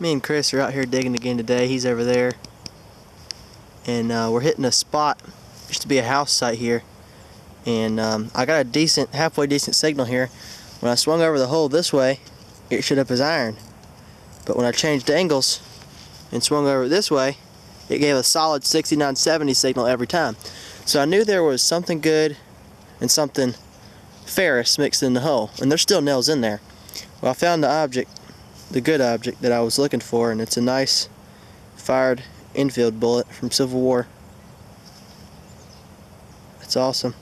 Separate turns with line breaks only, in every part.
Me and Chris are out here digging again today. He's over there. And we're hitting a spot. Used to be a house site here. And I got a halfway decent signal here. When I swung over the hole this way, it showed up as iron. But when I changed angles and swung over this way, it gave a solid 6970 signal every time. So I knew there was something good and something ferrous mixed in the hole. And there's still nails in there. Well, I found the object, the good object that I was looking for, and it's a nice fired infield bullet from Civil War. It's awesome.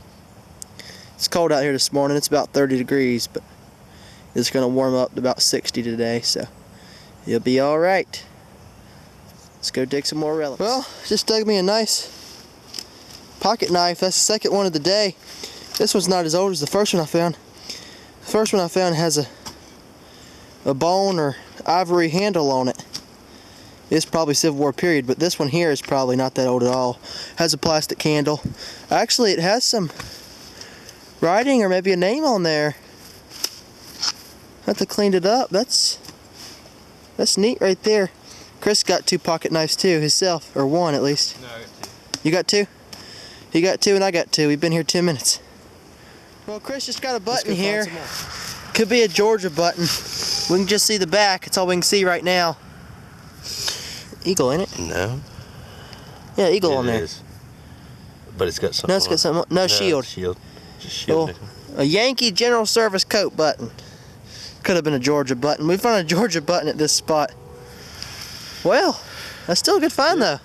It's cold out here this morning. It's about 30 degrees, but it's going to warm up to about 60 today, so you'll be all right. Let's go dig some more relics. Well, just dug me a nice pocket knife. That's the second one of the day. This one's not as old as the first one I found. The first one I found has a bone or ivory handle on it. It's probably Civil War period, but this one here is probably not that old at all. Has a plastic handle. Actually, it has some writing or maybe a name on there. Have to clean it up. That's neat right there. Chris got 2 pocket knives too, himself, or 1 at least.
No, I got 2.
You got 2? He got 2 and I got 2. We've been here 10 minutes. Well, Chris just got a button here. Could be a Georgia button. We can just see the back. It's all we can see right now. Eagle in it?
No.
Yeah, eagle on there.
It is. But it's got something.
No, it's got something. No, shield.
Shield. Just shield.
A Yankee General Service coat button. Could have been a Georgia button. We found a Georgia button at this spot. Well, that's still a good find though.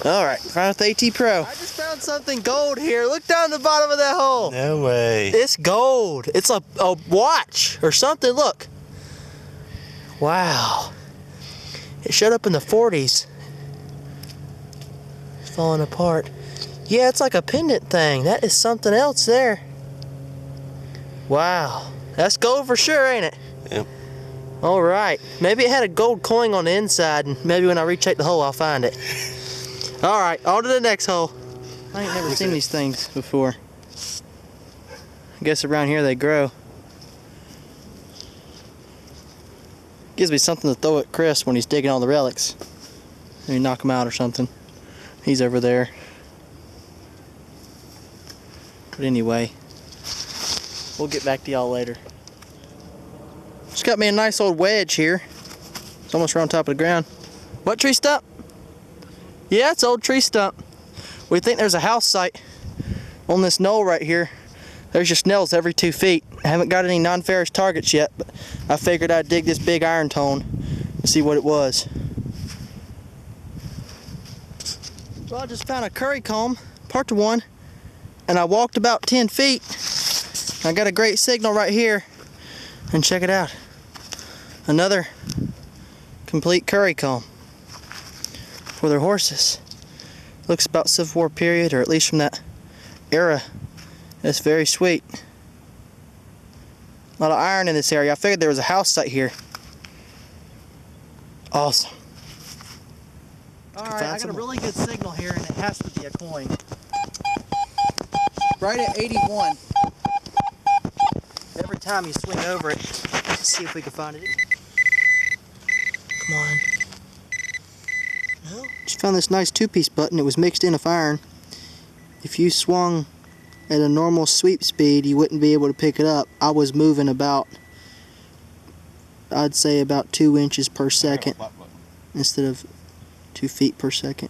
Alright, found with the AT Pro. I just found something gold here. Look down the bottom of that hole.
No way.
It's gold. It's a watch or something. Look. Wow. It showed up in the 40s. It's falling apart. Yeah, it's like a pendant thing. That is something else there. Wow. That's gold for sure, ain't it?
Yep.
Alright. Maybe it had a gold coin on the inside, and maybe when I recheck the hole, I'll find it. Alright, on to the next hole. I ain't never seen these things before. I guess around here they grow. Gives me something to throw at Chris when he's digging all the relics. Maybe knock him out or something. He's over there. But anyway, we'll get back to y'all later. Just got me a nice old wedge here. It's almost right on top of the ground. What tree stump? Yeah, it's an old tree stump. We think there's a house site on this knoll right here. There's just nails every 2 feet. I haven't got any non-ferrous targets yet, but I figured I'd dig this big iron tone and see what it was. Well, I just found a curry comb, part to 1, and I walked about 10 feet. I got a great signal right here, and check it out. Another complete curry comb for their horses. Looks about Civil War period, or at least from that era. It's very sweet. A lot of iron in this area. I figured there was a house site here. Awesome. Alright, I got a really good signal here, and it has to be a coin. Right at 81. Every time you swing over it, let's see if we can find it. Come on. No? Just found this nice 2-piece button. It was mixed in with iron. If you swung at a normal sweep speed, you wouldn't be able to pick it up. I was moving about, I'd say about 2 inches per second instead of 2 feet per second.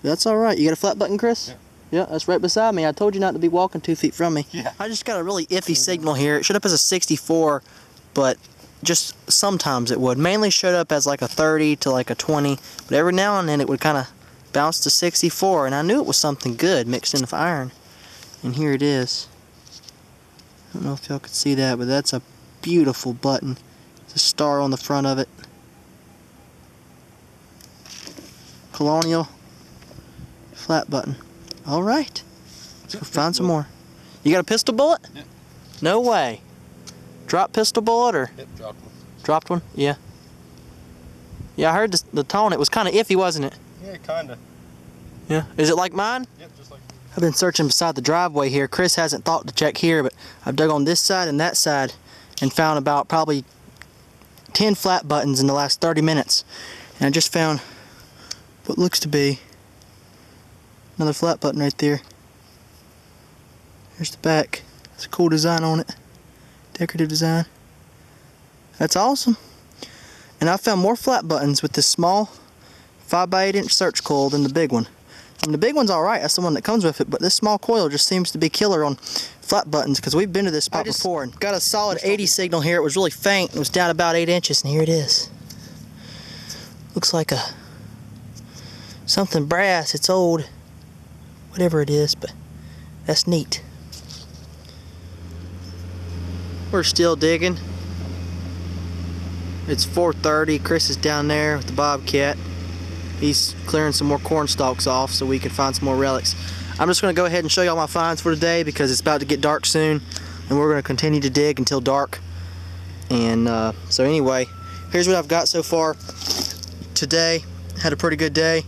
That's alright. You got a flat button, Chris? Yeah, that's right beside me. I told you not to be walking 2 feet from me. Yeah. I just got a really iffy signal here. It showed up as a 64, but just sometimes it would. Mainly showed up as like a 30 to like a 20, but every now and then it would kind of bounce to 64, and I knew it was something good mixed in with iron. And here it is. I don't know if y'all could see that, but that's a beautiful button. There's a star on the front of it. Colonial flat button. Alright. Let's go find some more. You got a pistol bullet?
Yep.
No way. Drop pistol bullet or?
Yep, dropped one.
Dropped one? Yeah. Yeah, I heard the tone. It was kind of iffy, wasn't it?
Yeah, kinda.
Yeah. Is it like mine?
Yep, just like.
I've been searching beside the driveway here. Chris hasn't thought to check here, but I've dug on this side and that side and found about probably 10 flat buttons in the last 30 minutes. And I just found what looks to be another flat button right there. There's the back. It's a cool design on it. Decorative design. That's awesome. And I found more flat buttons with this small 5x8 inch search coil than the big one. And the big one's alright, that's the one that comes with it, but this small coil just seems to be killer on flat buttons because we've been to this spot before and got a solid 80 signal here. It was really faint. It was down about 8 inches, and here it is. Looks like a something brass. It's old, whatever it is, but that's neat. We're still digging. It's 4:30. Chris is down there with the bobcat. He's clearing some more corn stalks off so we can find some more relics. I'm just going to go ahead and show you all my finds for today because it's about to get dark soon, and we're going to continue to dig until dark. And so anyway, here's what I've got so far today. Had a pretty good day.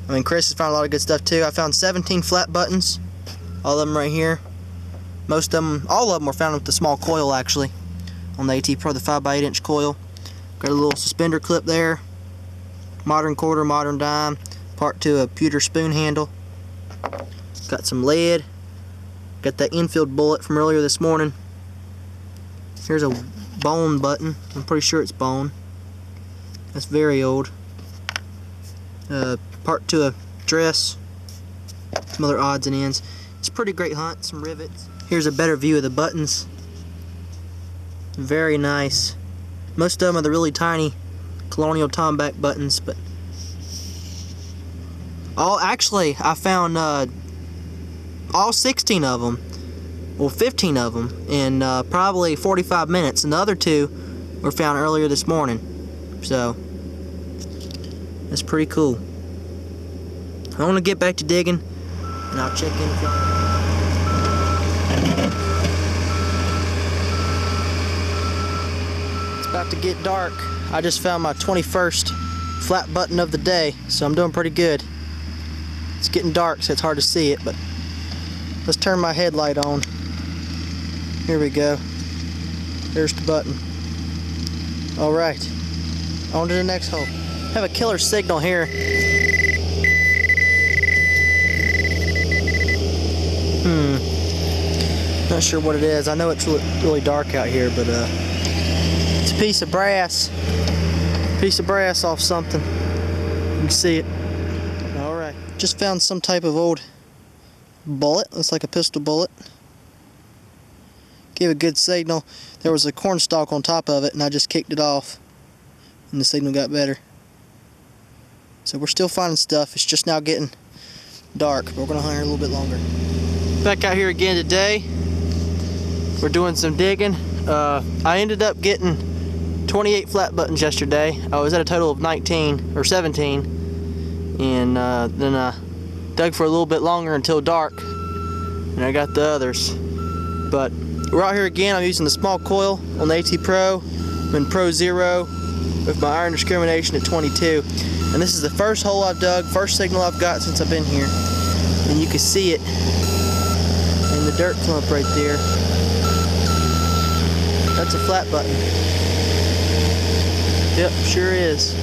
I mean, Chris has found a lot of good stuff too. I found 17 flat buttons, all of them right here. Most of them, all of them were found with the small coil actually, on the AT Pro, the 5x8 inch coil. Got a little suspender clip there. Modern quarter, modern dime, part to a pewter spoon handle. Got some lead. Got that infield bullet from earlier this morning. Here's a bone button. I'm pretty sure it's bone. That's very old. Part to a dress. Some other odds and ends. It's a pretty great hunt. Some rivets. Here's a better view of the buttons. Very nice. Most of them are the really tiny Colonial Tomback buttons, but actually I found all 16 of them, well 15 of them in probably 45 minutes, and the other 2 were found earlier this morning, so that's pretty cool. I want to get back to digging, and I'll check in with y'all. It's about to get dark. I just found my 21st flat button of the day, so I'm doing pretty good. It's getting dark, so it's hard to see it, but let's turn my headlight on. Here we go. There's the button. Alright, on to the next hole. Have a killer signal here. Not sure what it is. I know it's really dark out here, but it's a piece of brass. Piece of brass off something. You can see it. Alright. Just found some type of old bullet. Looks like a pistol bullet. Gave a good signal. There was a corn stalk on top of it, and I just kicked it off, and the signal got better. So we're still finding stuff. It's just now getting dark, but we're going to hunt here a little bit longer. Back out here again today. We're doing some digging. I ended up getting 28 flat buttons yesterday. I was at a total of 19 or 17, and then I dug for a little bit longer until dark, and I got the others. But we're out here again. I'm using the small coil on the AT Pro. I'm in Pro 0 with my iron discrimination at 22, and this is the first hole I've dug, first signal I've got since I've been here, and you can see it in the dirt clump right there. That's a flat button. Yep, sure is.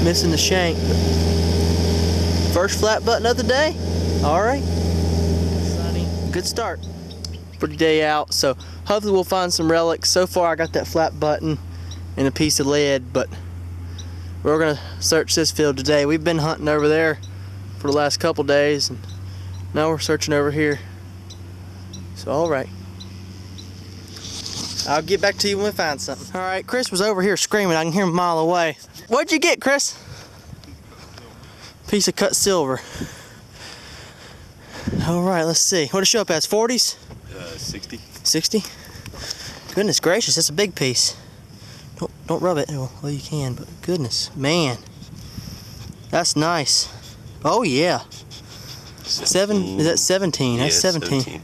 Missing the shank. First flat button of the day. Alright. Sunny. Good start for the day out. So hopefully we'll find some relics. So far I got that flat button and a piece of lead, but we're going to search this field today. We've been hunting over there for the last couple days, and now we're searching over here. So alright. I'll get back to you when we find something. Alright, Chris was over here screaming. I can hear him a mile away. What'd you get, Chris? Piece of cut silver. Alright, let's see. What did it show up as? 40s?
60.
60? Goodness gracious, that's a big piece. Don't rub it. Well, you can, but goodness, man. That's nice. Oh, yeah.
17.
Is that 17?
Yeah,
that's 17.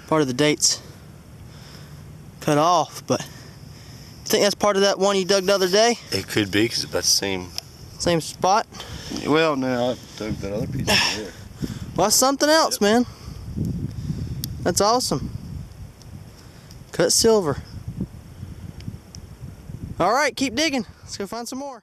Part of the dates cut off, but you think that's part of that one you dug the other day?
It could be, because it's about the
Same spot?
Well, no, I dug that other piece over there.
Well, that's something else, man. That's awesome. Cut silver. All right, keep digging. Let's go find some more.